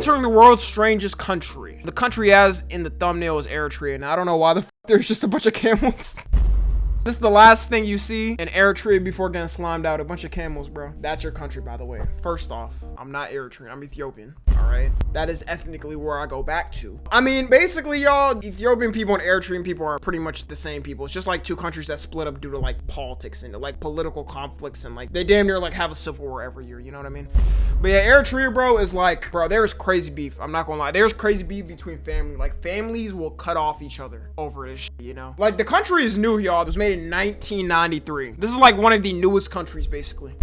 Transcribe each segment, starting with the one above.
entering the world's strangest country. The country as in the thumbnail is Eritrea, and I don't know why the f there's just a bunch of camels. This is the last thing you see in Eritrea before getting slimed out. A bunch of camels, bro. That's your country, by the way. First off, I'm not Eritrean. I'm Ethiopian. All right. That is ethnically where I go back to. I mean, basically, y'all, Ethiopian people and Eritrean people are pretty much the same people. It's just like two countries that split up due to like politics and like political conflicts, and like they damn near like have a civil war every year. You know what I mean? But yeah, Eritrea, bro, is like, bro, there's crazy beef. I'm not gonna lie. There's crazy beef between family. Like families will cut off each other over this shit, you know? Like the country is new, y'all. It was made in 1993. This is like one of the newest countries, basically.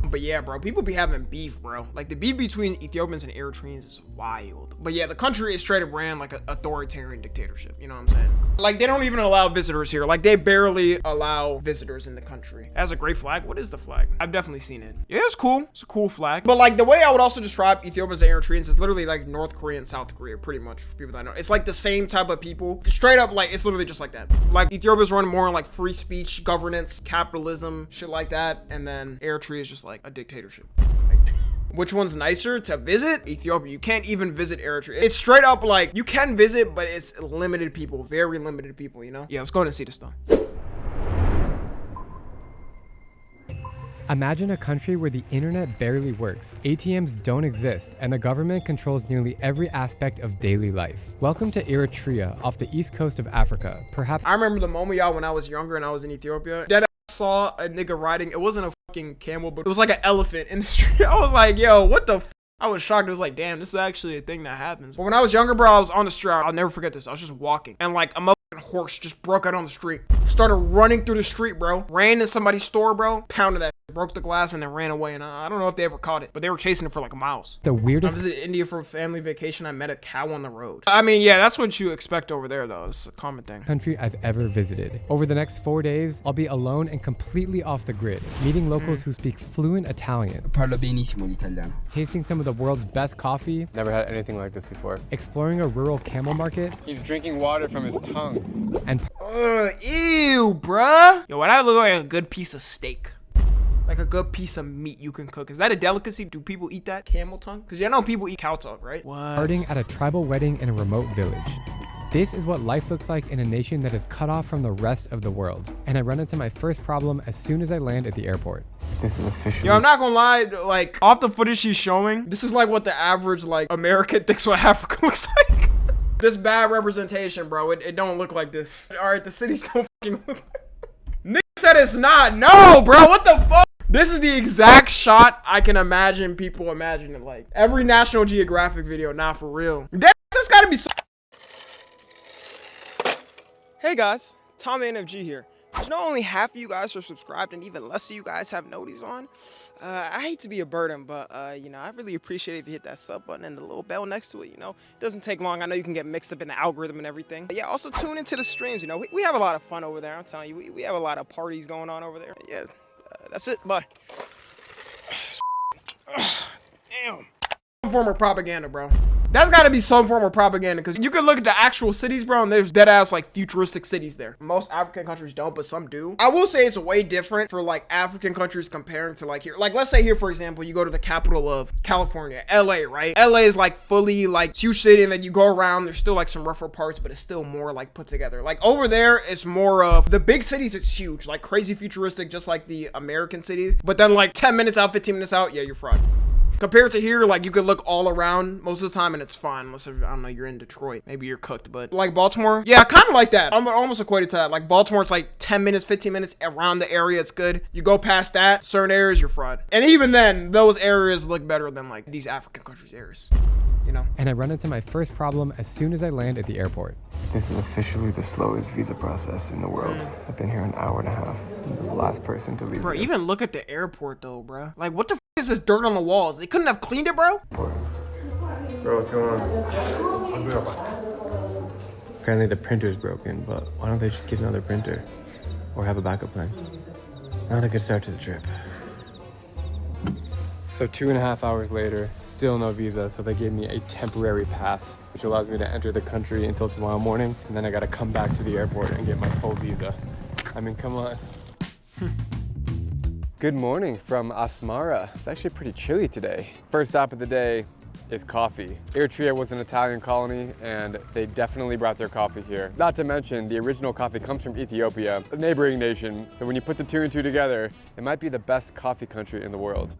But yeah, bro, people be having beef, bro. Like the beef between Ethiopians and Eritreans is wild. But yeah, the country is straight up ran like an authoritarian dictatorship. You know what I'm saying? Like they don't even allow visitors here. Like they barely allow visitors in the country. It has a great flag. What is the flag? I've definitely seen it. Yeah, it's cool. It's a cool flag. But like the way I would also describe Ethiopians and Eritreans is literally like North Korea and South Korea, pretty much, for people that know. It's like the same type of people. Straight up, like it's literally just like that. Like Ethiopia's run more on like free speech, governance, capitalism, shit like that. And then Eritrea is just like a dictatorship. Which one's nicer to visit? Ethiopia. You can't even visit Eritrea. It's straight up like you can visit, but it's limited people, very limited people, you know? Yeah, let's go ahead and see this though. Imagine a country where the internet barely works, ATMs don't exist, and the government controls nearly every aspect of daily life. Welcome to Eritrea, off the east coast of Africa. Perhaps I remember the moment, y'all, when I was younger and I was in Ethiopia. Dead saw a nigga riding, it wasn't a fucking camel, but it was like an elephant in the street. I was like, yo, what the f? I was shocked. It was like, damn, this is actually a thing that happens. But when I was younger, bro, I was on the street. I'll never forget this. I was just walking and like a motherfucking horse just broke out on the street. Started running through the street, bro. Ran in somebody's store, bro. Pounded that. Broke the glass and then ran away, and I don't know if they ever caught it, but they were chasing it for like miles. the weirdest I visited India for a family vacation. I met a cow on the road. I mean, yeah, that's what you expect over there, though. It's a common thing. country I've ever visited. Over the next 4 days, I'll be alone and completely off the grid, meeting locals who speak fluent Italian, Parlo benissimo l'italiano. tasting some of the world's best coffee, Never had anything like this before. exploring a rural camel market, He's drinking water from his tongue. and Ew, bruh. Yo, why that look like a good piece of steak? Like a good piece of meat you can cook. Is that a delicacy? Do people eat that? Camel tongue? Because you know people eat cow tongue, right? What? partying at a tribal wedding in a remote village. This is what life looks like in a nation that is cut off from the rest of the world. And I run into my first problem as soon as I land at the airport. This is officially. Yo, I'm not gonna lie, like, off the footage she's showing, this is like what the average, like, American thinks what Africa looks like. This bad representation, bro. It don't look like this. Alright, the cities don't fucking look. Nick said it's not. No, bro, what the fuck? This is the exact shot I can imagine people imagine it like. Every National Geographic video, not for real. That's gotta be so. Hey guys, Tom NFG here. Did you know only half of you guys are subscribed and even less of you guys have noties on? I hate to be a burden, but you know, I really appreciate it if you hit that sub button and the little bell next to it, you know? It doesn't take long. I know you can get mixed up in the algorithm and everything. But yeah, also tune into the streams, you know? We have a lot of fun over there, I'm telling you. We have a lot of parties going on over there. Yeah, that's it, bye. Damn. Some form of propaganda, bro. That's gotta be some form of propaganda, because you can look at the actual cities, bro, and there's dead ass like futuristic cities there. Most African countries don't, but some do. I will say it's way different for like African countries comparing to like here. Like let's say here, for example, you go to the capital of California, LA, right? LA is like fully like huge city, and then you go around, there's still like some rougher parts, but it's still more like put together. Like over there, it's more of the big cities, it's huge, like crazy futuristic, just like the American cities. But then like 10 minutes out, 15 minutes out, yeah, you're fried. Compared to here, like you could look all around most of the time and it's fine, unless if, I don't know, you're in Detroit, maybe you're cooked. But like Baltimore, yeah, kind of like that. I'm almost equated to that. Like Baltimore, it's like 10 minutes, 15 minutes around the area, it's good. You go past that, certain areas, you're fried. And even then, those areas look better than like these African countries' areas, you know? And I run into my first problem as soon as I land at the airport. This is officially the slowest visa process in the world. I've been here an hour and a half. I'm the last person to leave. Bro, even look at the airport though, bro. Like what the f is this dirt on the walls? They couldn't have cleaned it, bro? Bro, what's going on? Apparently the printer's broken, but why don't they just get another printer? Or have a backup plan? Not a good start to the trip. So 2.5 hours later, still no visa, so they gave me a temporary pass, which allows me to enter the country until tomorrow morning, and then I gotta come back to the airport and get my full visa. I mean, come on. Good morning from Asmara. It's actually pretty chilly today. First stop of the day, is coffee. Eritrea was an Italian colony and they definitely brought their coffee here. Not to mention the original coffee comes from Ethiopia, a neighboring nation. So when you put the two and two together, it might be the best coffee country in the world.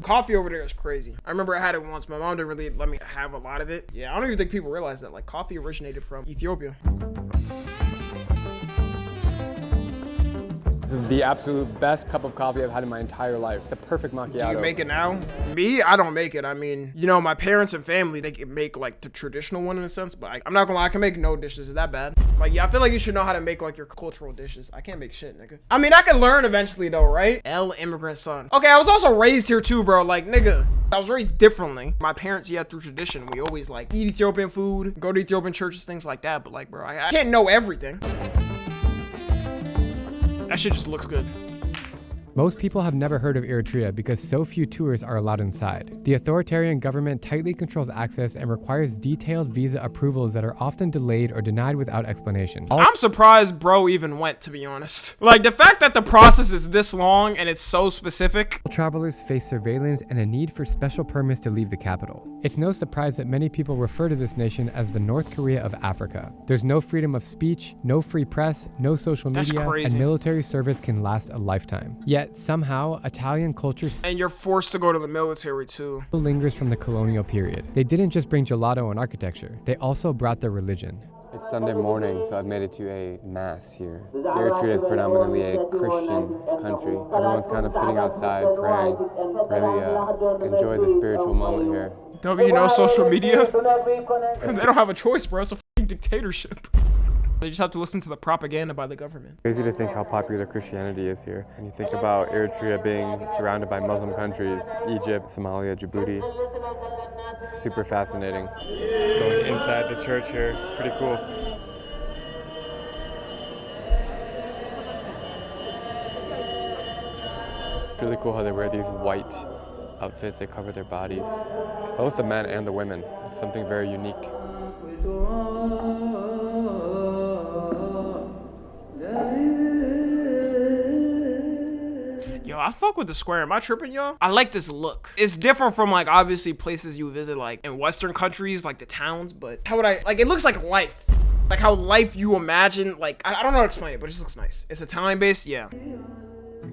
Coffee over there is crazy. I remember I had it once. My mom didn't really let me have a lot of it. Yeah, I don't even think people realize that. Like, coffee originated from Ethiopia. This is the absolute best cup of coffee I've had in my entire life. It's a perfect macchiato. Do you make it now? Me, I don't make it. I mean, you know, my parents and family, they can make like the traditional one in a sense, but I'm not gonna lie, I can make no dishes. Is that bad? Like, yeah, I feel like you should know how to make like your cultural dishes. I can't make shit, nigga. I mean, I can learn eventually though, right? Immigrant son. Okay, I was also raised here too, bro. Like, nigga, I was raised differently. My parents, yeah, through tradition, we always like eat Ethiopian food, go to Ethiopian churches, things like that. But like, bro, I can't know everything. That shit just looks good. Most people have never heard of Eritrea because so few tourists are allowed inside. The authoritarian government tightly controls access and requires detailed visa approvals that are often delayed or denied without explanation. I'm surprised bro even went, to be honest. Like, the fact that the process is this long and it's so specific. Travelers face surveillance and a need for special permits to leave the capital. It's no surprise that many people refer to this nation as the North Korea of Africa. There's no freedom of speech, no free press, no social media, and military service can last a lifetime. Yet, somehow, Italian culture and you're forced to go to the military too. Still lingers from the colonial period. They didn't just bring gelato and architecture, they also brought their religion. It's Sunday morning, so I've made it to a mass here. Eritrea is predominantly a Christian country. Everyone's kind of sitting outside praying. Really enjoy the spiritual moment here. Don't you know social media? They don't have a choice, bro. It's a fucking dictatorship. They just have to listen to the propaganda by the government. Crazy to think how popular Christianity is here. And you think about Eritrea being surrounded by Muslim countries, Egypt, Somalia, Djibouti. It's super fascinating. Going inside the church here, pretty cool. It's really cool how they wear these white outfits. They cover their bodies, both the men and the women. It's something very unique. Yo, I fuck with the square. Am I tripping, y'all? I like this look. It's different from like obviously places you visit like in Western countries, like the towns, but how would I, like, it looks like life. Like how life you imagine, like, I don't know how to explain it, but it just looks nice. It's Italian based, yeah.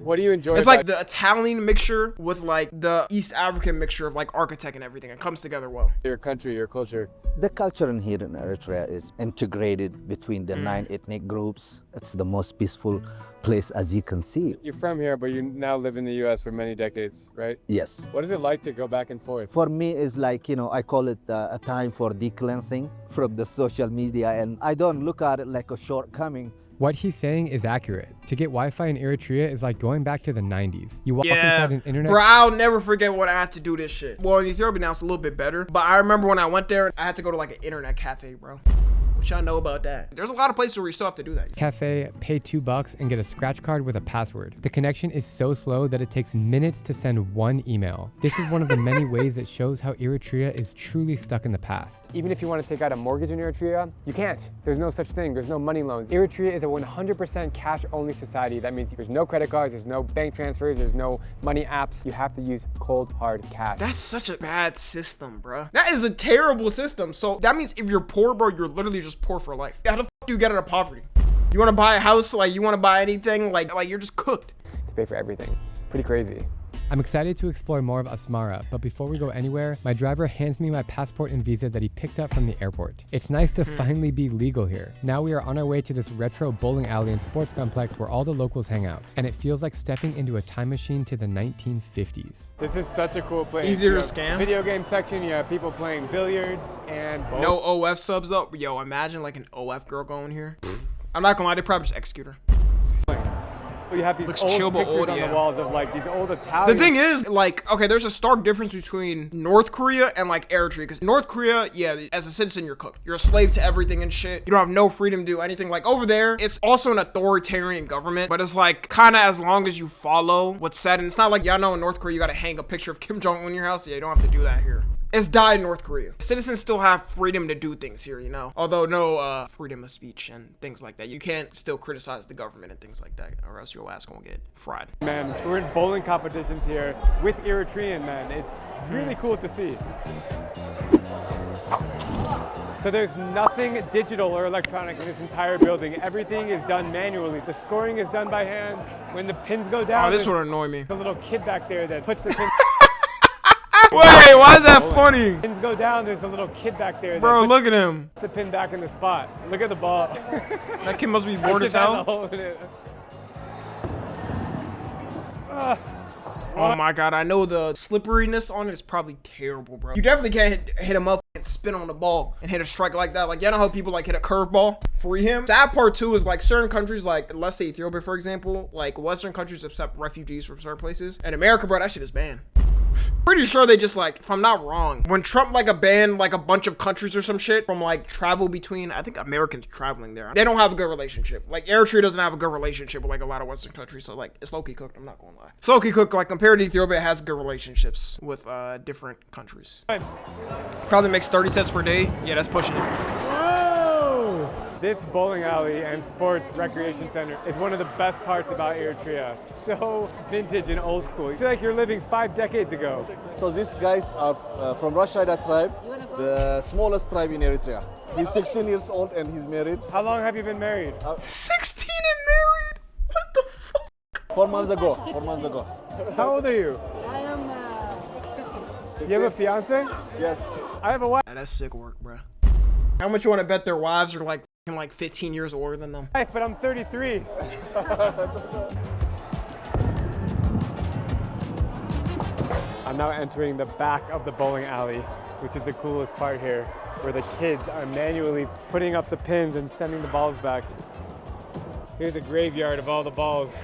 What do you enjoy? It's like the Italian mixture with like the East African mixture of like architect and everything. It comes together well. Your country, your culture. The culture in here in Eritrea is integrated between the 9 ethnic groups. It's the most peaceful place, as you can see. You're from here, but you now live in the US for many decades, right? Yes. What is it like to go back and forth? For me, it's like, you know, I call it a time for decleansing from the social media, and I don't look at it like a shortcoming. What he's saying is accurate. To get Wi-Fi in Eritrea is like going back to the 90s. You walk inside an internet. Bro, I'll never forget when I had to do this shit. Well, in Ethiopia now it's a little bit better, but I remember when I went there, I had to go to like an internet cafe, bro. What y'all know about that? There's a lot of places where you still have to do that. Cafe, pay $2 and get a scratch card with a password. The connection is so slow that it takes minutes to send one email. This is one of the many ways that shows how Eritrea is truly stuck in the past. Even if you want to take out a mortgage in Eritrea, you can't. There's no such thing. There's no money loans. Eritrea is a 100% cash-only society. That means there's no credit cards, there's no bank transfers, there's no money apps. You have to use cold, hard cash. That's such a bad system, bro. That is a terrible system. So that means if you're poor, bro, you're literally just poor for life. How the fuck do you get out of poverty? You want to buy a house, like you want to buy anything, like you're just cooked. To pay for everything. Pretty crazy. I'm excited to explore more of Asmara, but before we go anywhere, my driver hands me my passport and visa that he picked up from the airport. It's nice to finally be legal here. Now we are on our way to this retro bowling alley and sports complex where all the locals hang out, and it feels like stepping into a time machine to the 1950s. This is such a cool place. Easier to scam. Video game section, you have people playing billiards and bowling. No OF subs though. Yo, imagine like an OF girl going here. I'm not gonna lie, they probably just execute her. You have these old pictures on the walls of like these old Italian. The thing is, like, okay, there's a stark difference between North Korea and like Eritrea, because North Korea, yeah, as a citizen, you're cooked. You're a slave to everything and shit. You don't have no freedom to do anything. Like over there, it's also an authoritarian government, but it's like kind of as long as you follow what's said. And it's not like, y'all know in North Korea, you gotta hang a picture of Kim Jong-un in your house. Yeah, you don't have to do that here. It's died in North Korea. Citizens still have freedom to do things here, you know? Although no freedom of speech and things like that. You can't still criticize the government and things like that, or else your ass gonna get fried. Man, we're in bowling competitions here with Eritrean men. It's really cool to see. So there's nothing digital or electronic in this entire building. Everything is done manually. The scoring is done by hand. When the pins go down, Oh, this would annoy me. the little kid back there that puts the pins. Wait, why is that funny? Pins go down. There's a little kid back there. Bro, that look at him. puts the pin back in the spot. Look at the ball. That kid must be bored It as just has a hell. hole in it. Oh my god, I know the slipperiness on it is probably terrible, bro. You definitely can't hit a motherfucking spin on the ball and hit a strike like that. Like, you know how people like hit a curveball? Free him. Sad part too is like certain countries, like let's say Ethiopia, for example, like Western countries accept refugees from certain places. And America, bro, that shit is banned. Pretty sure they just like, if I'm not wrong, when Trump like banned like a bunch of countries or some shit from like travel between, I think Americans traveling there, they don't have a good relationship. Like Eritrea doesn't have a good relationship with like a lot of Western countries, so like it's low-key cooked, I'm not gonna lie. It's low-key cooked, like compared to Ethiopia, it has good relationships with different countries. Probably makes 30 cents per day. Yeah, that's pushing it. Whoa! This bowling alley and sports recreation center is one of the best parts about Eritrea. So vintage and old school. You feel like you're living 5 decades ago. So these guys are from Rashida tribe, the smallest tribe in Eritrea. He's 16 years old and he's married. How long have you been married? 16 and married? What the fuck? 4 months ago. 4 months ago. How old are you? I am. You have a fiance? Yes. I have a wife, That's sick work, bro. How much you want to bet their wives are like 15 years older than them? but I'm 33. I'm now entering the back of the bowling alley, which is the coolest part here, where the kids are manually putting up the pins and sending the balls back. Here's a graveyard of all the balls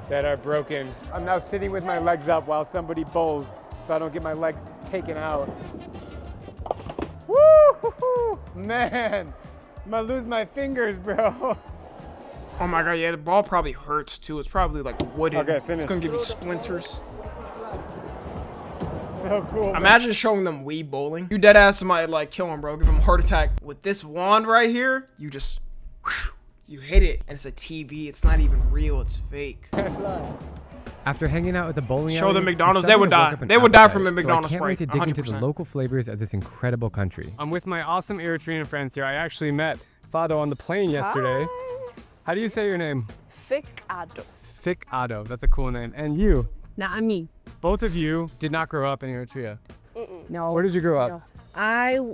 that are broken. I'm now sitting with my legs up while somebody bowls, so I don't get my legs taken out. Woo! Man, I'm gonna lose my fingers, bro. Oh my god, yeah, the ball probably hurts too. It's probably like wooden. Okay, It's finish. gonna give you splinters. So cool. man. Imagine showing them Wii bowling. You dead ass might like kill him, bro. Give him a heart attack. With this wand right here, you just, you hit it, and it's a TV. It's not even real. It's fake. After hanging out at the bowling Show alley, them we McDonald's, started they would to work die. up an They would die appetite, from a so McDonald's I can't wait to Sprite, dig into the 100%. local flavors of this incredible country. I'm with my awesome Eritrean friends here. I actually met Fado on the plane yesterday. How do you say your name? Thick Ado. Thick Ado. That's a cool name. And you, Naami. both of you did not grow up in Eritrea. No. Where did you grow up? No.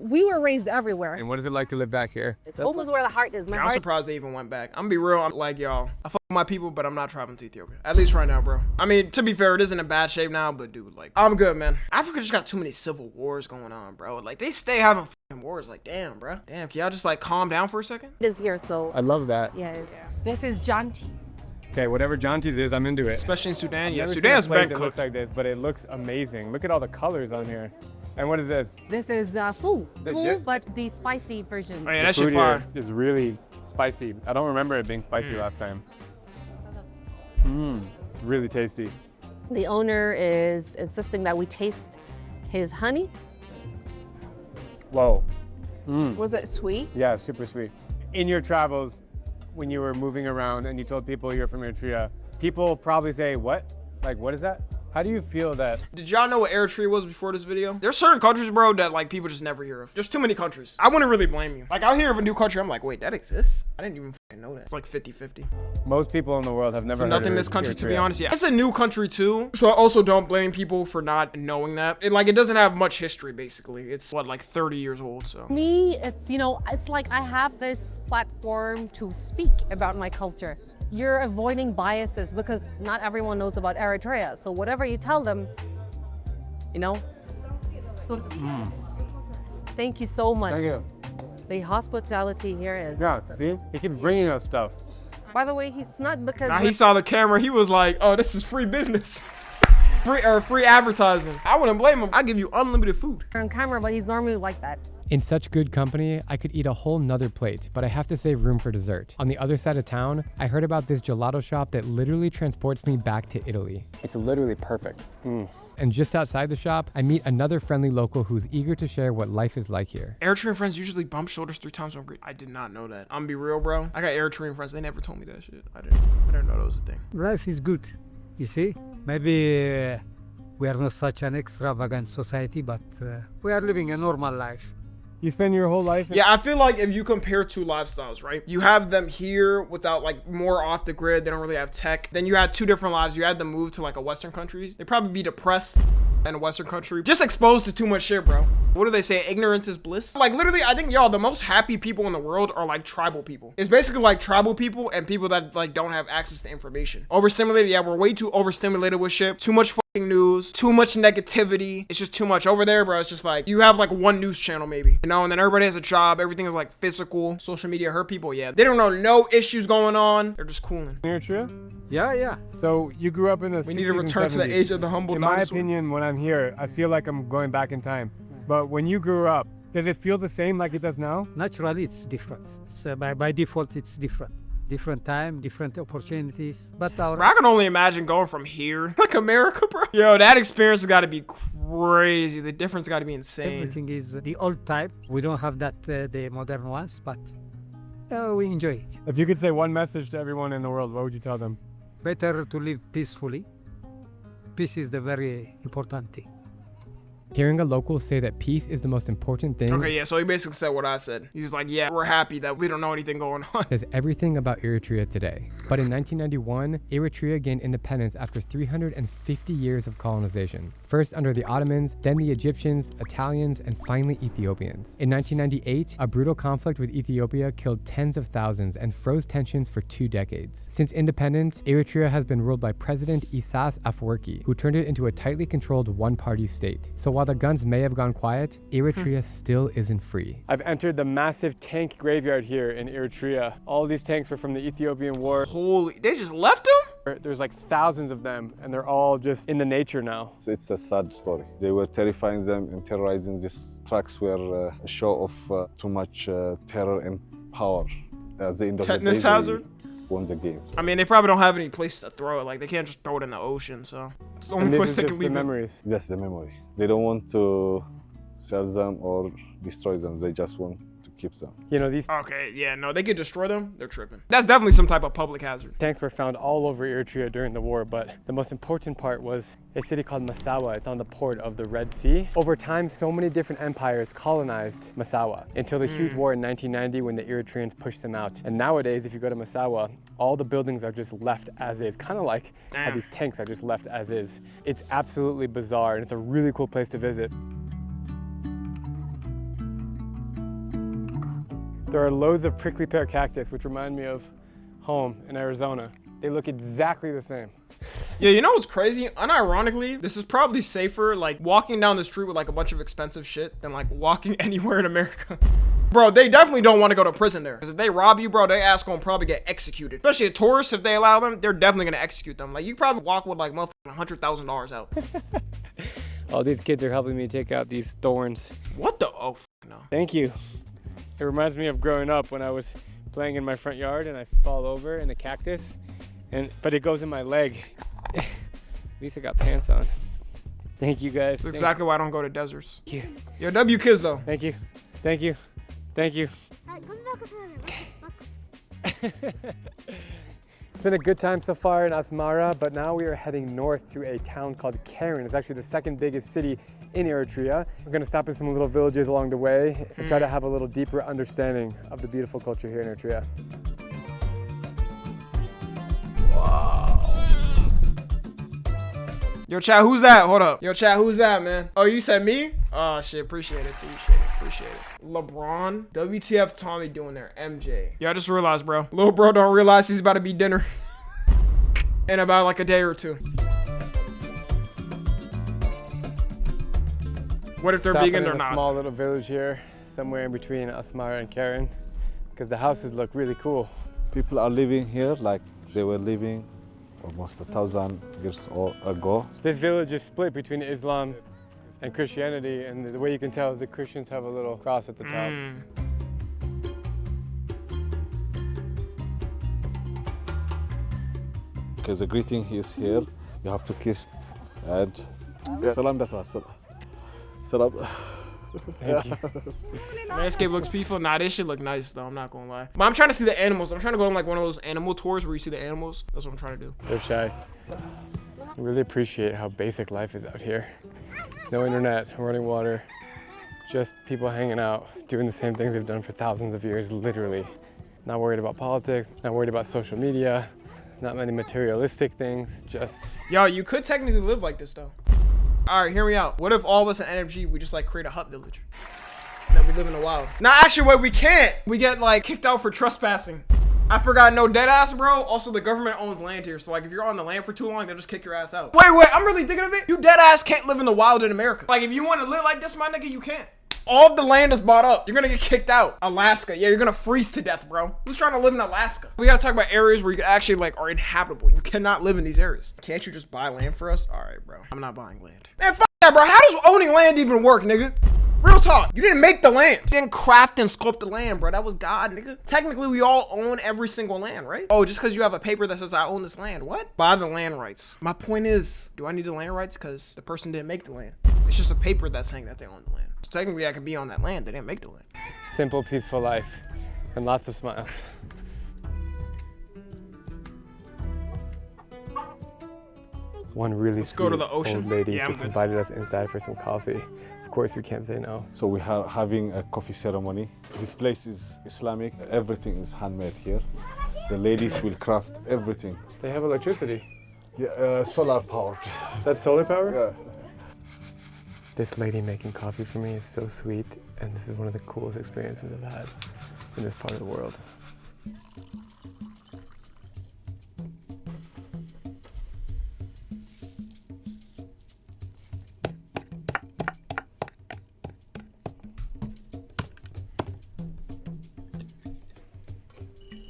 We were raised everywhere. And what is it like to live back here? It's home is where the heart is. My I'm heart. surprised they even went back. I'm gonna be real. I'm like, y'all, I fuck with my people, but I'm not traveling to Ethiopia. At least right now, bro. I mean, to be fair, it isn't in bad shape now, but dude, like, I'm good, man. Africa just got too many civil wars going on, bro. Like, they stay having fucking wars. Like, damn, bro. Damn, can y'all just like calm down for a second? is here, so I love that. yeah. This is Jantis. Okay, whatever Jantis is, I'm into it. Especially in Sudan. I've Yeah, never seen Sudan's a plate been that looks cooked. like this, but it looks amazing. Look at all the colors on here. And what is this? This is fu. The Fu, dip? but the spicy version. Oh yeah, The that shit food fire. here is really spicy. I don't remember it being spicy last time. It's really tasty. The owner is insisting that we taste his honey. Whoa. Was it sweet? Yeah, super sweet. In your travels, when you were moving around and you told people you're from Eritrea, people probably say, what? Like, what is that? How do you feel that? Did y'all know what Eritrea was before this video? There's certain countries, bro, that like people just never hear of. There's too many countries. I wouldn't really blame you. Like, I'll hear of a new country, I'm like, wait, that exists? I didn't even fucking know that. It's like 50-50. Most people in the world have never So heard nothing of in this country, to be Eritrea. honest. Yeah, it's a new country too. So I also don't blame people for not knowing that. It doesn't have much history, basically. It's what, like 30 years old, so. Me, it's it's like I have this platform to speak about my culture. You're avoiding biases because not everyone knows about Eritrea. So whatever you tell them, you know. Thank you so much. Thank you. The hospitality here is. Yeah, see? He keeps bringing us stuff. By the way, it's not because Nah, we're- he saw the camera, he was like, oh, this is free business. Free advertising. I wouldn't blame him. I give you unlimited food. On camera, but he's normally like that. In such good company, I could eat a whole nother plate, but I have to save room for dessert. On the other side of town, I heard about this gelato shop that literally transports me back to Italy. It's literally perfect. And just outside the shop, I meet another friendly local who's eager to share what life is like here. Eritrean friends usually bump shoulders 3 times on Greek. I did not know that. I'm gonna be real, bro. I got Eritrean friends. They never told me that shit. I didn't know that was a thing. Life is good, you see. Maybe we are not such an extravagant society, but we are living a normal life. You spend your whole life in— Yeah, I feel like if you compare 2 lifestyles, right? You have them here without like more off the grid. They don't really have tech. Then you had 2 different lives. You had them move to like a Western country. They'd probably be depressed in a Western country. Just exposed to too much shit, bro. What do they say? Ignorance is bliss. Like literally, I think y'all, the most happy people in the world are like tribal people. It's basically like tribal people and people that like don't have access to information. Overstimulated. Yeah, we're way too overstimulated with shit. Too much news, too much negativity. It's just too much over there, bro. It's just like you have like 1 news channel maybe, you know, and then everybody has a job. Everything is like physical. Social media hurt people. Yeah, they don't know no issues going on. They're just cooling. Eritrea? Yeah. So you grew up in the 60s We need to return to the age of the humble In dinosaur. my opinion, when I'm here, I feel like I'm going back in time. But when you grew up, does it feel the same like it does now? Naturally, it's different. So by default, it's different. Different time, different opportunities. But Bro, I can only imagine going from here, like America, bro. Yo, that experience has got to be crazy. The difference got to be insane. everything is the old type. We don't have that the modern ones, but we enjoy it. If you could say one message to everyone in the world, what would you tell them? Better to live peacefully. Peace is the very important thing. Hearing a local say that peace is the most important thing Okay, yeah, so he basically said what I said. He's like, yeah, we're happy that we don't know anything going on. says everything about Eritrea today. But in 1991, Eritrea gained independence after 350 years of colonization. First under the Ottomans, then the Egyptians, Italians, and finally Ethiopians. In 1998, a brutal conflict with Ethiopia killed tens of thousands and froze tensions for 2 decades. Since independence, Eritrea has been ruled by President Isaias Afwerki, who turned it into a tightly controlled one-party state. So while the guns may have gone quiet, Eritrea still isn't free. I've entered the massive tank graveyard here in Eritrea. All these tanks were from the Ethiopian War. Holy, they just left him? There's like thousands of them, and they're all just in the nature now. It's a sad story. They were terrifying them and terrorizing. These trucks were a show of too much terror and power. At the end of Tetanus the day, hazard? they won the game. I mean, they probably don't have any place to throw it. Like, they can't just throw it in the ocean, so it's the only And this place is they can just the leave it. memories. That's the memory. They don't want to sell them or destroy them. They just want to keep them. You know, these Okay, yeah, no, they could destroy them. They're tripping. That's definitely some type of public hazard. tanks were found all over Eritrea during the war, but the most important part was a city called Masawa. It's on the port of the Red Sea. Over time, so many different empires colonized Masawa until the huge war in 1990 when the Eritreans pushed them out. And nowadays, if you go to Masawa, all the buildings are just left as is, kind of like how Damn. these tanks are just left as is. It's absolutely bizarre, and it's a really cool place to visit. There are loads of prickly pear cactus, which remind me of home in Arizona. They look exactly the same. Yeah, you know what's crazy? Unironically, this is probably safer, like, walking down the street with, like, a bunch of expensive shit than, like, walking anywhere in America. Bro, they definitely don't want to go to prison there. Because if they rob you, bro, their ass gonna probably get executed. Especially a tourist, if they allow them, they're definitely gonna execute them. Like, you probably walk with, like, motherfucking $100,000 out. Oh, these kids are helping me take out these thorns. What the? Oh, no. Thank you. It reminds me of growing up when I was playing in my front yard and I fall over in the cactus, but it goes in my leg. At least I got pants on. Thank you guys. That's exactly why I don't go to deserts. Thank you. Yo, W kids, though. Thank you. Thank you. Thank you. It's been a good time so far in Asmara, but now we are heading north to a town called Karen. It's actually the 2nd biggest city in Eritrea. We're gonna stop in some little villages along the way and try to have a little deeper understanding of the beautiful culture here in Eritrea. Yo, chat, who's that? Hold up. Yo, chat, who's that, man? Oh, you said me? Oh, shit, appreciate it. Appreciate it. LeBron, WTF Tommy doing there? MJ. Yeah, I just realized, bro. Little bro don't realize he's about to be dinner in about like a day or 2. What if they're Stopping vegan in or a not? small little village here, somewhere in between Asmara and Karen, because the houses look really cool. People are living here like they were living almost 1,000 years ago. This village is split between Islam and Christianity, and the way you can tell is the Christians have a little cross at the top. Because the greeting is here, you have to kiss and salam datwa. Salam. Thank you. Landscape looks peaceful. Nah, this shit look nice though. I'm not gonna lie. But I'm trying to see the animals. I'm trying to go on like one of those animal tours where you see the animals. That's what I'm trying to do. They're shy. I really appreciate how basic life is out here. No internet, running water, just people hanging out, doing the same things they've done for thousands of years, literally. Not worried about politics, not worried about social media, not many materialistic things, just... Yo, you could technically live like this though. All right, hear me out. What if all of us in NFG, we just like create a hut village? That we live in the wild. Nah, actually, wait, we can't. We get like kicked out for trespassing. I forgot, no, dead ass, bro. Also, the government owns land here. So like if you're on the land for too long, they'll just kick your ass out. Wait, I'm really thinking of it. You dead ass can't live in the wild in America. Like if you want to live like this, my nigga, you can't. All of the land is bought up. You're gonna get kicked out. Alaska, yeah, you're gonna freeze to death, bro. Who's trying to live in Alaska? We gotta talk about areas where you can actually like are inhabitable. You cannot live in these areas. Can't you just buy land for us? All right, bro. I'm not buying land. Man, fuck that, bro. How does owning land even work, nigga? Real talk. You didn't make the land. You didn't craft and sculpt the land, bro. That was God, nigga. Technically, we all own every single land, right? Oh, just because you have a paper that says I own this land. What? Buy the land rights. My point is, do I need the land rights? Because the person didn't make the land. It's just a paper that's saying that they own the land. So technically, I can be on that land. They didn't make the land. Simple, peaceful life, and lots of smiles. One really go to the ocean. old lady Yeah, I'm just good. invited us inside for some coffee. Of course, we can't say no. So we are having a coffee ceremony. This place is Islamic. Everything is handmade here. The ladies will craft everything. They have electricity. Yeah, solar powered. That's solar power? Yeah. This lady making coffee for me is so sweet, and this is one of the coolest experiences I've had in this part of the world.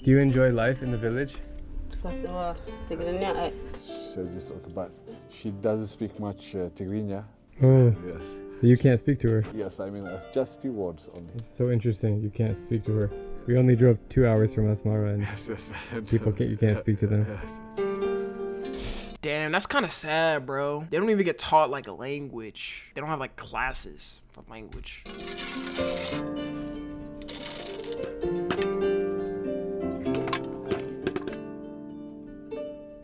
Do you enjoy life in the village? She said this, okay, but she doesn't speak much Tigrinya. Oh, Yes. so you can't speak to her. Yes, I mean, just few words only. It's so interesting. You can't speak to her. We only drove 2 hours from Asmara, and Yes, yes. you can't speak to them. Yes. Damn, that's kind of sad, bro. They don't even get taught like a language. They don't have like classes for language.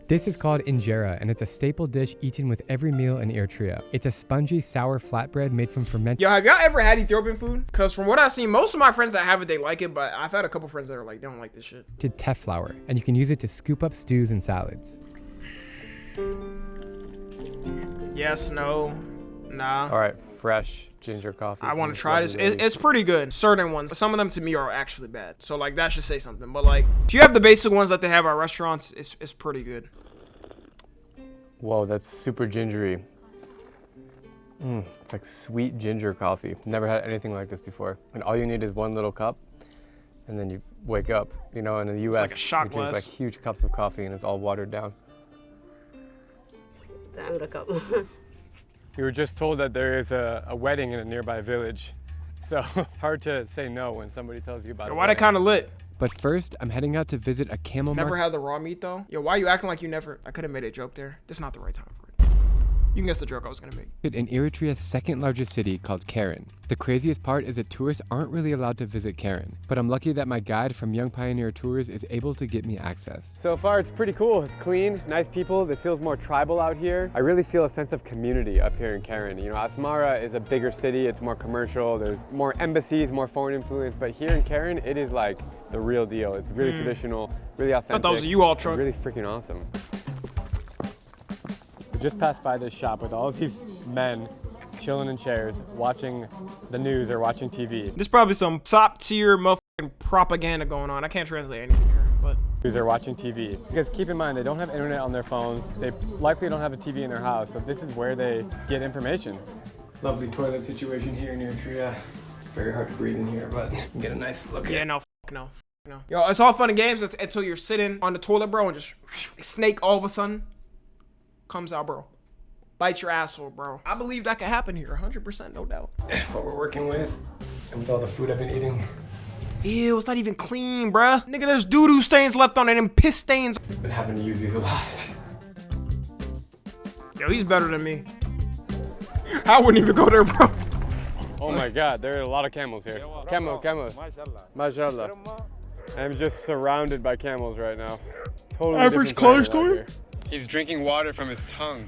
This is called injera, and it's a staple dish eaten with every meal in Eritrea. It's a spongy, sour flatbread made from fermented... Yo, have y'all ever had Ethiopian food? Because from what I've seen, most of my friends that have it, they like it, but I've had a couple friends that are like, they don't like this shit. teff flour, and you can use it to scoop up stews and salads. Yes, no, nah. All right, fresh ginger coffee. I from want to this try lovely this. lady. It's pretty good. Certain ones. Some of them to me are actually bad. So like that should say something. But like if you have the basic ones that they have at restaurants, it's pretty good. Whoa, that's super gingery. It's like sweet ginger coffee. Never had anything like this before. And all you need is one little cup, and then you wake up. You know, in the U.S., like a shot we drink glass. like huge cups of coffee, and it's all watered down. We were just told that there is a wedding in a nearby village. So hard to say no when somebody tells you about it. Why they kind of lit? But first, I'm heading out to visit a camel Never market. had the raw meat though. Yo, why you acting like you never? I could have made a joke there. This is not the right time for it. You can guess the joke I was gonna make. In Eritrea's second largest city called Karen. The craziest part is that tourists aren't really allowed to visit Karen, but I'm lucky that my guide from Young Pioneer Tours is able to get me access. So far, it's pretty cool. It's clean, nice people. It feels more tribal out here. I really feel a sense of community up here in Karen. You know, Asmara is a bigger city. It's more commercial. There's more embassies, more foreign influence. But here in Karen, it is like the real deal. It's really traditional, really authentic. Thought that was a U-Haul truck. Really freaking awesome. We just passed by this shop with all of these men chilling in chairs, watching the news or watching TV. There's probably some top tier motherfucking propaganda going on. I can't translate anything here, but. They're watching TV. Because keep in mind, they don't have internet on their phones. They likely don't have a TV in their house. So this is where they get information. Lovely toilet situation here in Eritrea. It's very hard to breathe in here, but you can get a nice look at Yeah, no, no. You know, yo, it's all fun and games until you're sitting on the toilet, bro, and just snake all of a sudden comes out, bro. Bites your asshole, bro. I believe that could happen here, 100%, no doubt. What we're working with, and with all the food I've been eating. Ew, it's not even clean, bruh. Nigga, there's doo-doo stains left on it and piss stains. I've been having to use these a lot. Yo, he's better than me. I wouldn't even go there, bro. Oh my God, there are a lot of camels here. Camel. Mashallah. I'm just surrounded by camels right now. Totally Average color story? He's drinking water from his tongue.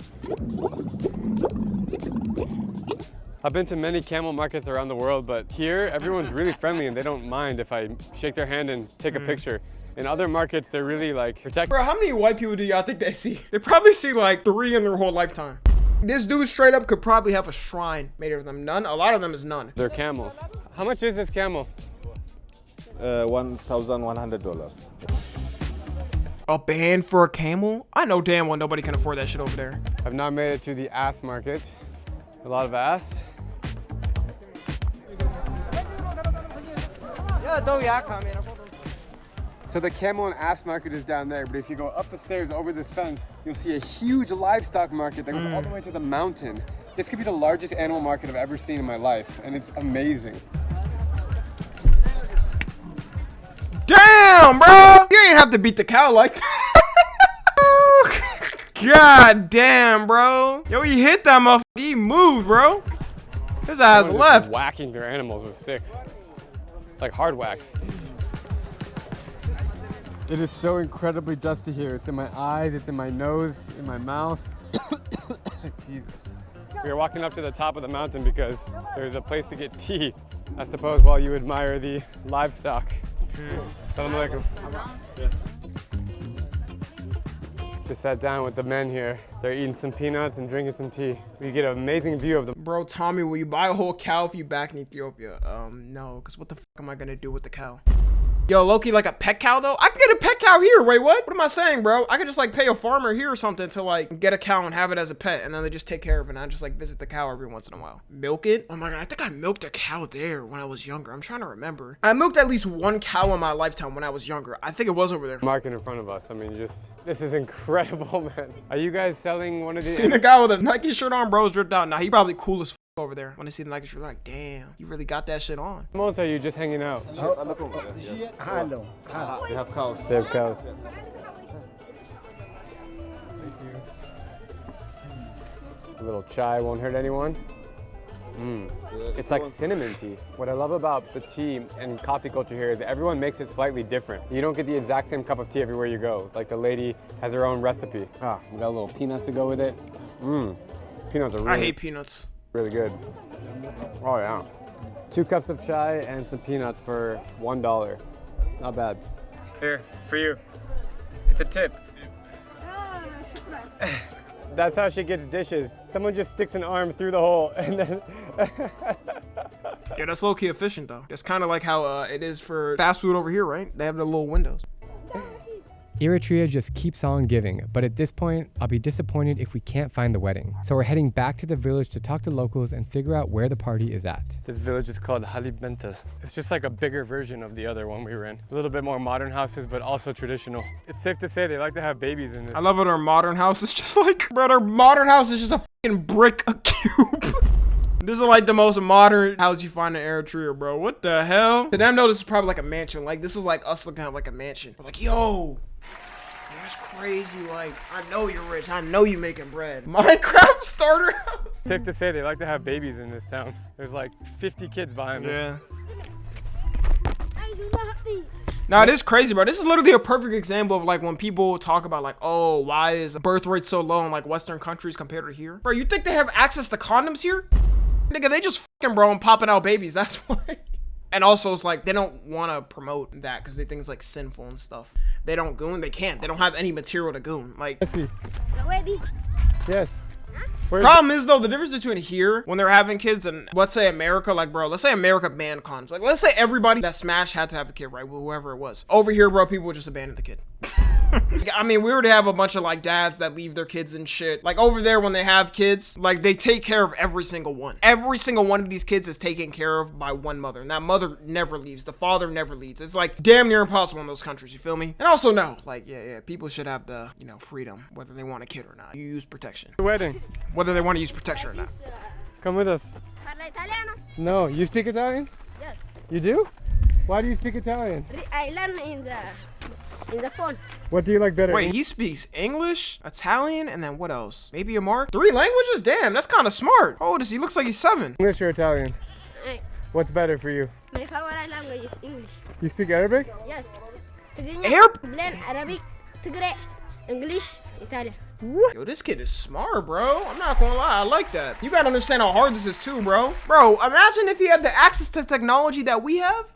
I've been to many camel markets around the world, but here everyone's really friendly and they don't mind if I shake their hand and take a picture. In other markets, they're really like protective. Bro, how many white people do y'all think they see? They probably see like 3 in their whole lifetime. This dude straight up could probably have a shrine made of them. None. A lot of them is none. They're camels. How much is this camel? $1,100. A band for a camel? I know damn well nobody can afford that shit over there. I've now made it to the ass market. A lot of ass. So the camel and ass market is down there, but if you go up the stairs over this fence, you'll see a huge livestock market that goes all the way to the mountain. This could be the largest animal market I've ever seen in my life, and it's amazing. Damn, bro! You ain't have to beat the cow like that. God damn, bro. Yo, he hit that motherfucker. He moved, bro. His ass Someone left. just whacking their animals with sticks. It's like hard wax. It is so incredibly dusty here. It's in my eyes, it's in my nose, in my mouth. Jesus. We are walking up to the top of the mountain because there's a place to get tea, I suppose, while you admire the livestock. Assalamu alaikum. Just sat down with the men here. They're eating some peanuts and drinking some tea. We get an amazing view of them. Bro, Tommy, will you buy a whole cow if you back in Ethiopia? No, because what the fuck am I gonna do with the cow? Yo, Loki, like a pet cow though? I can get a pet cow here. Wait, what? What am I saying, bro? I could just like pay a farmer here or something to like get a cow and have it as a pet, and then they just take care of it, and I just like visit the cow every once in a while. Milk it? Oh my God, I think I milked a cow there when I was younger. I'm trying to remember. I milked at least one cow in my lifetime when I was younger. I think it was over there. Market in front of us. I mean, this is incredible, man. Are you guys selling one of these? Seen a guy with a Nike shirt on, bro, dripped out. Nah, he probably cool as over there. When I see the Nike shirt, like, damn, you really got that shit on. Most are you just hanging out? They have cows. They have cows. A little chai won't hurt anyone. It's like cinnamon tea. What I love about the tea and coffee culture here is everyone makes it slightly different. You don't get the exact same cup of tea everywhere you go. Like the lady has her own recipe. Ah, we got a little peanuts to go with it. Peanuts are really, I hate peanuts. really good. Oh yeah. 2 cups of chai and some peanuts for $1. Not bad. Here, for you. It's a tip. That's how she gets dishes. Someone just sticks an arm through the hole and then... Yeah, that's low-key efficient though. It's kind of like how it is for fast food over here, right? They have the little windows. Eritrea just keeps on giving, but at this point, I'll be disappointed if we can't find the wedding. So we're heading back to the village to talk to locals and figure out where the party is at. This village is called Halib Benta. It's just like a bigger version of the other one we were in. A little bit more modern houses, but also traditional. It's safe to say they like to have babies in this. I love how their modern house is just like, bro, their modern house is just a fucking brick, a cube. This is like the most modern house you find in Eritrea, bro. What the hell? To them, though, this is probably like a mansion. Like, this is like us looking at like a mansion. We're like, yo, that's crazy. Like, I know you're rich. I know you making bread. Minecraft starter house. Safe to say they like to have babies in this town. There's like 50 kids behind them. Yeah. Nah, it is crazy, bro. This is literally a perfect example of like when people talk about like, oh, why is birth rate so low in like Western countries compared to here? Bro, you think they have access to condoms here? Nigga, they just fucking, bro, and popping out babies. That's why. And also, it's like they don't want to promote that because they think it's like sinful and stuff. They don't goon. They can't. They don't have any material to goon. Like, Yes. problem is though, the difference between here when they're having kids and let's say America, like, bro, let's say America banned condoms. Like, let's say everybody that smashed had to have the kid, right? Whoever it was. Over here, bro, people would just abandon the kid. I mean, we already have a bunch of like dads that leave their kids and shit. Like over there when they have kids, like they take care of every single one. Every single one of these kids is taken care of by one mother. And that mother never leaves. The father never leaves. It's like damn near impossible in those countries, you feel me? And also no, like yeah, people should have the, you know, freedom, whether they want a kid or not. You use protection. The wedding. Whether they want to use protection or not. Come with us. Parla italiano? No, you speak Italian? Yes. You do? Why do you speak Italian? I learn in the phone. What do you like better? Wait, he speaks English, Italian, and then what else? Maybe a mark? 3 languages? Damn, that's kind of smart. How old is he? Looks like he's 7. English or Italian? I, What's better for you? my favorite language is English. You speak Arabic? Yes. Tigrinya, Arab? blend Arabic, Tigray, English, Italian. Yo, this kid is smart, bro. I'm not gonna lie, I like that. You gotta understand how hard this is too, bro. Bro, imagine if he had the access to technology that we have.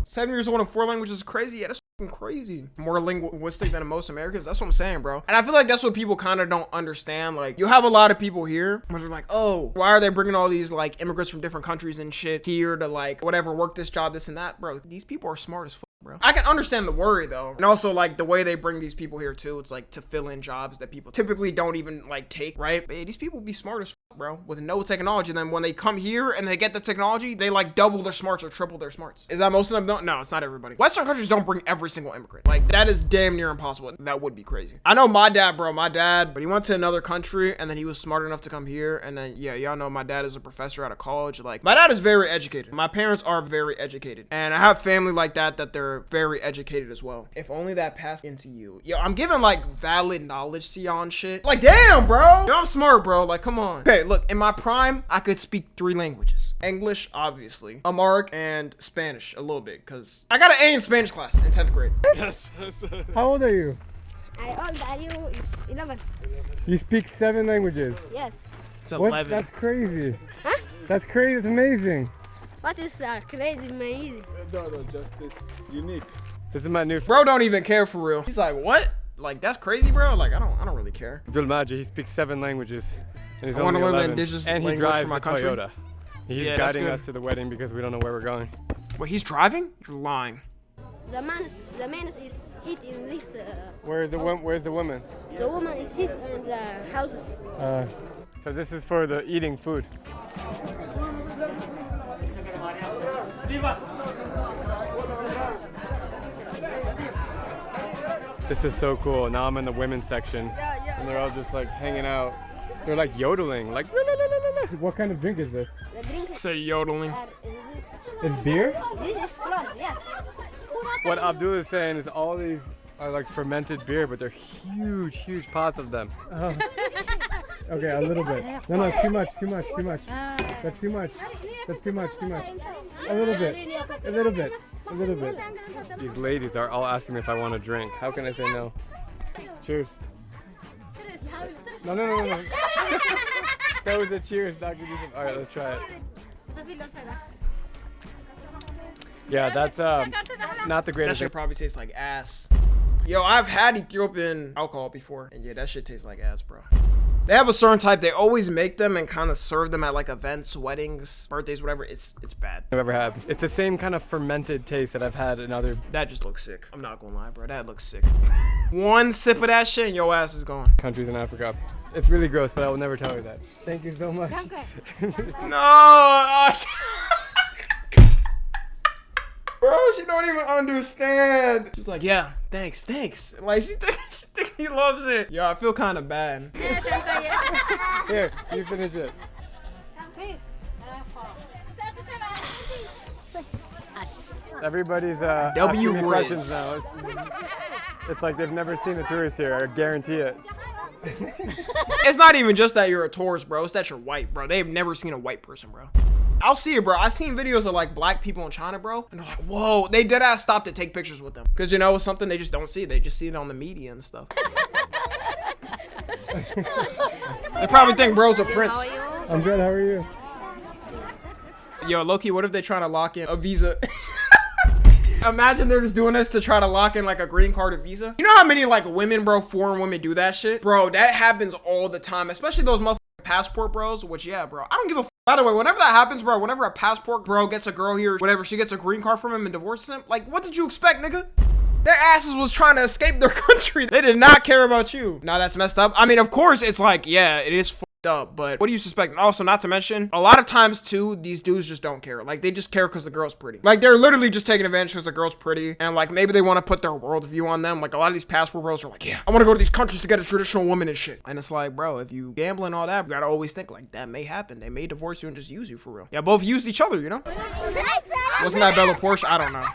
7 years old and 4 languages is crazy. Yeah, that's fucking crazy. More linguistic than most Americans. That's what I'm saying, bro. And I feel like that's what people kind of don't understand. Like, you have a lot of people here where they're like, oh, why are they bringing all these like immigrants from different countries and shit here to like whatever, work this job, this and that, bro. These people are smart as fuck, bro. I can understand the worry though. And also like the way they bring these people here too. It's like to fill in jobs that people typically don't even like take, right? But yeah, these people be smart as fuck, bro, with no technology. And then when they come here and they get the technology, they like double their smarts or triple their smarts. Is that most of them? No, it's not everybody. Western countries don't bring every single immigrant. Like that is damn near impossible. That would be crazy. I know my dad, bro, but he went to another country and then he was smart enough to come here. And then, yeah, y'all know my dad is a professor out of college. Like my dad is very educated. My parents are very educated. And I have family like that they're very educated as well. If only that passed into you. Yo, I'm giving like valid knowledge to y'all and shit. Like, damn, bro. Yo, I'm smart, bro. Like, come on. Okay, look, in my prime, I could speak 3 languages. English, obviously. Amharic and Spanish a little bit, because I got an A in Spanish class in 10th grade. Yes. How old are you? I old are you is 11. You speak 7 languages. Yes. It's 11. That's crazy. Huh? That's crazy. It's amazing. What is crazy amazing? No, just it's unique. This is my new Bro don't even care for real. He's like, what? Like, that's crazy, bro? Like, I don't really care. Zulmaji. He speaks 7 languages. And he's I wanna only learn the 11. indigenous and he language drives for my a country. Toyota. He's Yeah, that's guiding good. us to the wedding because we don't know where we're going. Wait, he's driving? You're lying. The man is hit in this. Where's the woman? The woman is hit in the houses. So this is for the eating food. This is so cool. Now I'm in the women's section, and they're all just like hanging out. They're like yodeling, like. La, la, la, la, la. What kind of drink is this? The drink Say yodeling. It's beer? this is blood, yes. What Abdul is saying is all these are like fermented beer, but they're huge, huge pots of them. Oh. Okay, a little bit. No, it's too much. That's too much. A little bit. These ladies are all asking me if I want a drink. How can I say no? Cheers. No. That was a cheers, Dr. Yusuf. All right, let's try it. Yeah, that's not the That greatest. shit probably tastes like ass. Yo, I've had Ethiopian alcohol before, and yeah, that shit tastes like ass, bro. They have a certain type. They always make them and kind of serve them at like events, weddings, birthdays, whatever. It's bad. I've ever had. It's the same kind of fermented taste that I've had in other That just looks sick. I'm not gonna lie, bro. That looks sick. One sip of that shit and your ass is gone. countries in Africa. It's really gross, but I will never tell you that. Thank you so much. No! Bro, she don't even understand. She's like, yeah, thanks. Like, she think he loves it. Yo, I feel kind of bad. Here, you finish it. Everybody's asking me questions now. It's like they've never seen a tourist here. I guarantee it. It's not even just that you're a tourist, bro. It's that you're white, bro. They've never seen a white person, bro. I'll see it, bro. I've seen videos of like black people in China, bro. And they're like, whoa, they dead ass stop to take pictures with them. Cause you know, it's something they just don't see. They just see it on the media and stuff. They probably think bro's a prince. I'm good, how are you? Yo, Loki, what if they trying to lock in a visa? Imagine they're just doing this to try to lock in like a green card or visa. You know how many like women, bro, foreign women do that shit? Bro, that happens all the time, especially those motherfucking passport bros, which yeah, bro, I don't give a f. By the way, whenever that happens, bro, whenever a passport bro gets a girl here, whatever, she gets a green card from him and divorces him, like, what did you expect, nigga? Their asses was trying to escape their country. They did not care about you. Now that's messed up. I mean, of course, it's like, yeah, it is fucked up, but what do you suspect? And also, not to mention, a lot of times too, these dudes just don't care. Like, they just care because the girl's pretty. Like, they're literally just taking advantage because the girl's pretty, and like, maybe they want to put their worldview on them. Like, a lot of these passport bros are like, yeah, I want to go to these countries to get a traditional woman and shit. And it's like, bro, if you gamble and all that, you gotta always think like that may happen. They may divorce you and just use you for real. Yeah, both used each other, you know? Wasn't that Bella Porsche? I don't know.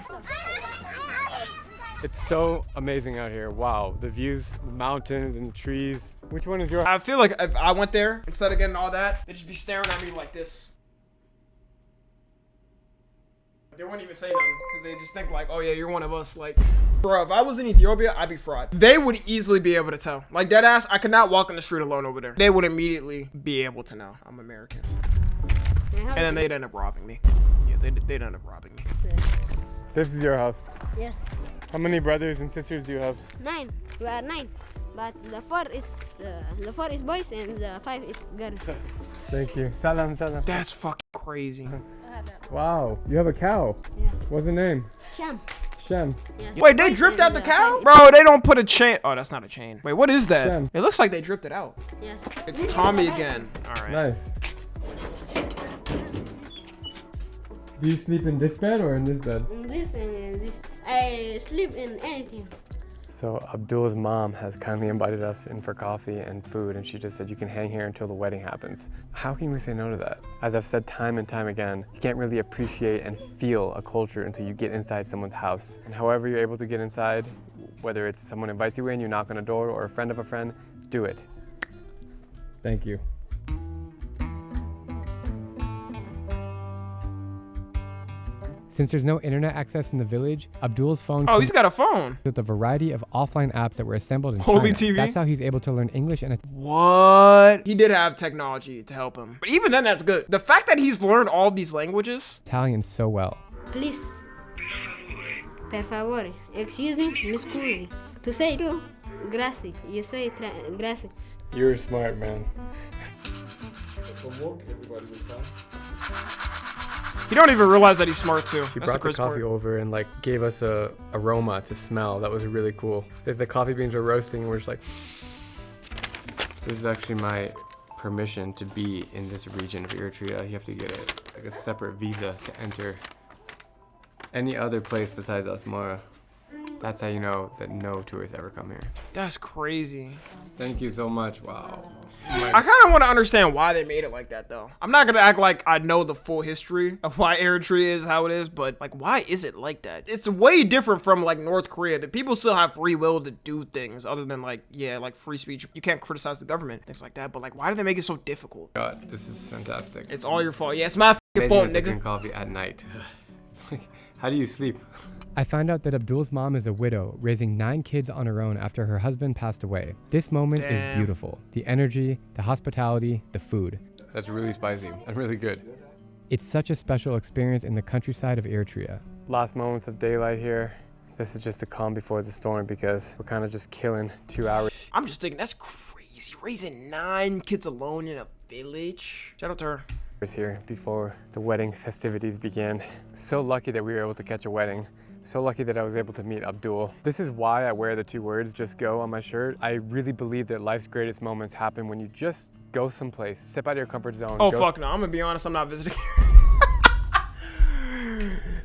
It's so amazing out here. Wow, the views, the mountains and the trees. Which one is yours? I feel like if I went there, instead of getting all that, they'd just be staring at me like this. They wouldn't even say nothing because they just think like, oh yeah, you're one of us. Like, bro, if I was in Ethiopia, I'd be fraud. They would easily be able to tell. Like, dead ass, I could not walk in the street alone over there. They would immediately be able to know I'm American. And then they'd end up robbing me. Yeah, they'd end up robbing me. This is your house. Yes. How many brothers and sisters do you have? 9. We are 9. But the 4 is boys and the 5 is girls. Thank you. Salam, salam. That's fucking crazy. Wow, you have a cow. Yeah. What's the name? Sham. Shem. Yes. Wait, they dripped out the cow? Bro, they don't put a chain. Oh, that's not a chain. Wait, what is that? Shem. It looks like they dripped it out. Yes. It's Tommy again. All right. Nice. Do you sleep in this bed or in this bed? In this and this. I sleep in anything. So Abdul's mom has kindly invited us in for coffee and food, and she just said you can hang here until the wedding happens. How can we say no to that? As I've said time and time again, you can't really appreciate and feel a culture until you get inside someone's house. And however you're able to get inside, whether it's someone invites you in, you knock on a door, or a friend, do it. Thank you. Since there's no internet access in the village, Abdul's phone Oh, he's got a phone. with a variety of offline apps that were assembled in Holy China. TV. That's how he's able to learn English and What? He did have technology to help him. But even then, that's good. The fact that he's learned all these languages. Italian so well. Please. Per favore. Excuse me. Mi scusi. To say to, grazie. You say grazie. You're smart, man. You don't even realize that he's smart too. She That's brought the crazy coffee part. over and like gave us a aroma to smell. That was really cool. The coffee beans were roasting and we're just like, this is actually my permission to be in this region of Eritrea. You have to get a separate visa to enter any other place besides Asmara. That's how you know that no tourists ever come here. That's crazy. Thank you so much. Wow. I kind of want to understand why they made it like that, though. I'm not gonna act like I know the full history of why Eritrea is how it is, but like, why is it like that? It's way different from like North Korea. That people still have free will to do things, other than like, yeah, like free speech. You can't criticize the government, things like that. But like, why do they make it so difficult? God, this is fantastic. It's all your fault. Yeah, it's my fucking fault, Amazing to nigga. drink coffee at night. How do you sleep? I found out that Abdul's mom is a widow, raising 9 kids on her own after her husband passed away. This moment is Damn. beautiful. The energy, the hospitality, the food. That's really spicy and really good. It's such a special experience in the countryside of Eritrea. Last moments of daylight here. This is just a calm before the storm because we're kind of just killing 2 hours. I'm just thinking that's crazy. Raising 9 kids alone in a village. Shout out to her. Here before the wedding festivities began. So lucky that we were able to catch a wedding. So lucky that I was able to meet Abdul. This is why I wear the 2 words, just go, on my shirt. I really believe that life's greatest moments happen when you just go someplace, step out of your comfort zone. Oh, go. fuck no. I'm gonna be honest, I'm not visiting.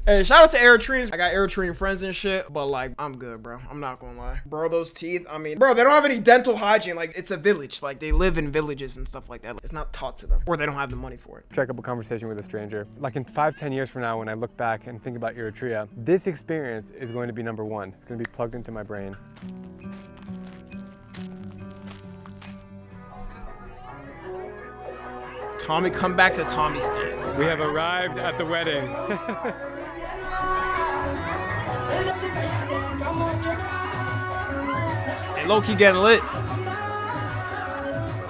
Hey, shout out to Eritreans. I got Eritrean friends and shit, but like, I'm good, bro. I'm not gonna lie. Bro, those teeth, I mean, bro, they don't have any dental hygiene. Like, it's a village. Like, they live in villages and stuff like that. It's not taught to them, or they don't have the money for it. Strike up a conversation with a stranger. Like in 5-10 years from now, when I look back and think about Eritrea, this experience is going to be number 1. It's going to be plugged into my brain. Tommy, come back to Tommy stand. We have arrived at the wedding. Hey, low-key getting lit.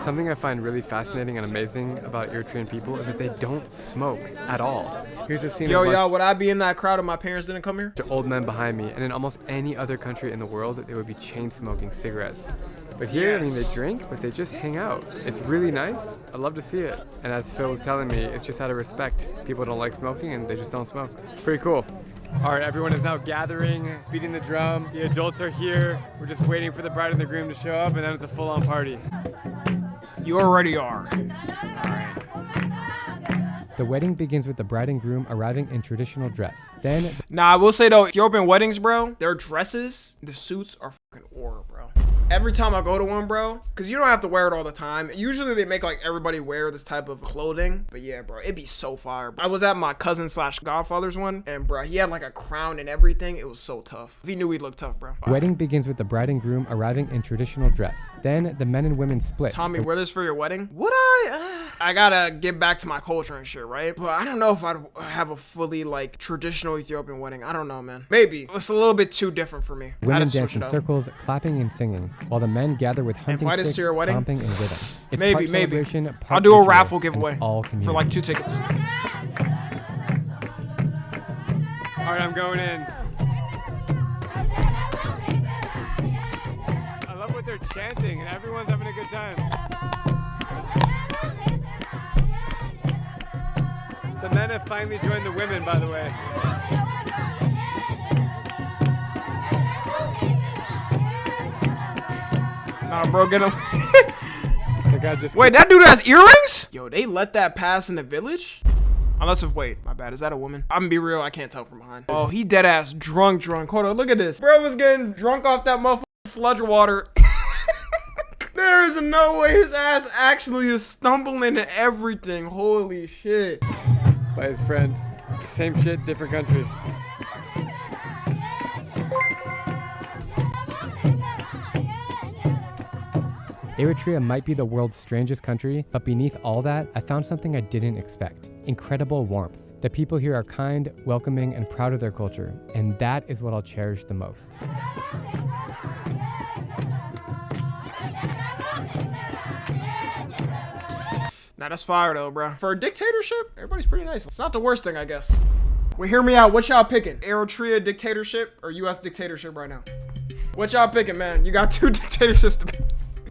Something I find really fascinating and amazing about Eritrean people is that they don't smoke at all. Here's a scene Yo, of a y'all, would I be in that crowd if my parents didn't come here? bunch of old men behind me, and in almost any other country in the world, they would be chain smoking cigarettes. But here, I mean, they Yes. drink, but they just hang out. It's really nice. I love to see it. And as Phil was telling me, it's just out of respect. People don't like smoking, and they just don't smoke. Pretty cool. All right, everyone is now gathering, beating the drum. The adults are here. We're just waiting for the bride and the groom to show up, and then it's a full-on party. You already are. The wedding begins with the bride and groom arriving in traditional dress. Then, Nah, I will say though, Ethiopian weddings, bro, their dresses, the suits are fucking aura, bro. Every time I go to one, bro, because you don't have to wear it all the time. Usually they make like everybody wear this type of clothing. But yeah, bro, it'd be so fire. I was at my cousin / godfather's one, and bro, he had like a crown and everything. It was so tough. He knew he'd look tough, bro. the wedding begins with the bride and groom arriving in traditional dress. Then, the men and women split. Tommy, wear this for your wedding? Would I? I gotta get back to my culture and shit, right? But I don't know if I'd have a fully like traditional Ethiopian wedding. I don't know, man. Maybe. It's a little bit too different for me. Women I'd switch dance it in up. circles, clapping and singing, while the men gather with hunting Invite us sticks, to your wedding? stomping, and rhythm. It's Maybe, part maybe. celebration, I'll part do a ritual, raffle and it's giveaway all for like 2 community. tickets. All right, I'm going in. I love what they're chanting, and everyone's having a good time. The men have finally joined the women, by the way. Nah, bro, get him. The guy just Wait, that dude has earrings? Yo, they let that pass in the village? Unless if, wait, my bad. Is that a woman? I'm gonna be real, I can't tell from behind. Oh, he dead ass drunk. Hold on, look at this. Bro was getting drunk off that motherfucking sludge water. There is no way his ass actually is stumbling into everything. Holy shit. by his friend. Same shit, different country. Eritrea might be the world's strangest country, but beneath all that, I found something I didn't expect. Incredible warmth. The people here are kind, welcoming, and proud of their culture, and that is what I'll cherish the most. Nah, that's fire though, bro. For a dictatorship, everybody's pretty nice. It's not the worst thing, I guess. Well, hear me out. What y'all picking? Eritrea dictatorship or U.S. dictatorship right now? What y'all picking, man? You got two dictatorships to pick.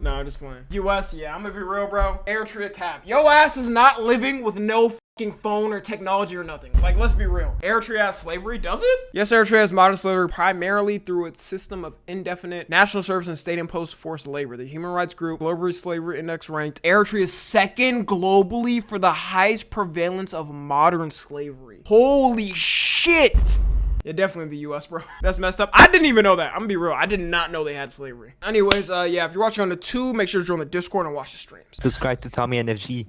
No, I'm just playing. U.S., yeah, I'm gonna be real, bro. Eritrea cap. Yo ass is not living with no fucking phone or technology or nothing. Like, let's be real. Eritrea has slavery, does it? Yes, Eritrea has modern slavery primarily through its system of indefinite national service and state-imposed forced labor. The Human Rights Group Global Slavery Index ranked Eritrea second globally for the highest prevalence of modern slavery. Holy shit! Yeah, definitely the US, bro. That's messed up. I didn't even know that. I'm gonna be real. I did not know they had slavery. Anyways, yeah, if you're watching on the tube, make sure to join the Discord and watch the streams. Subscribe to Tommy NFG.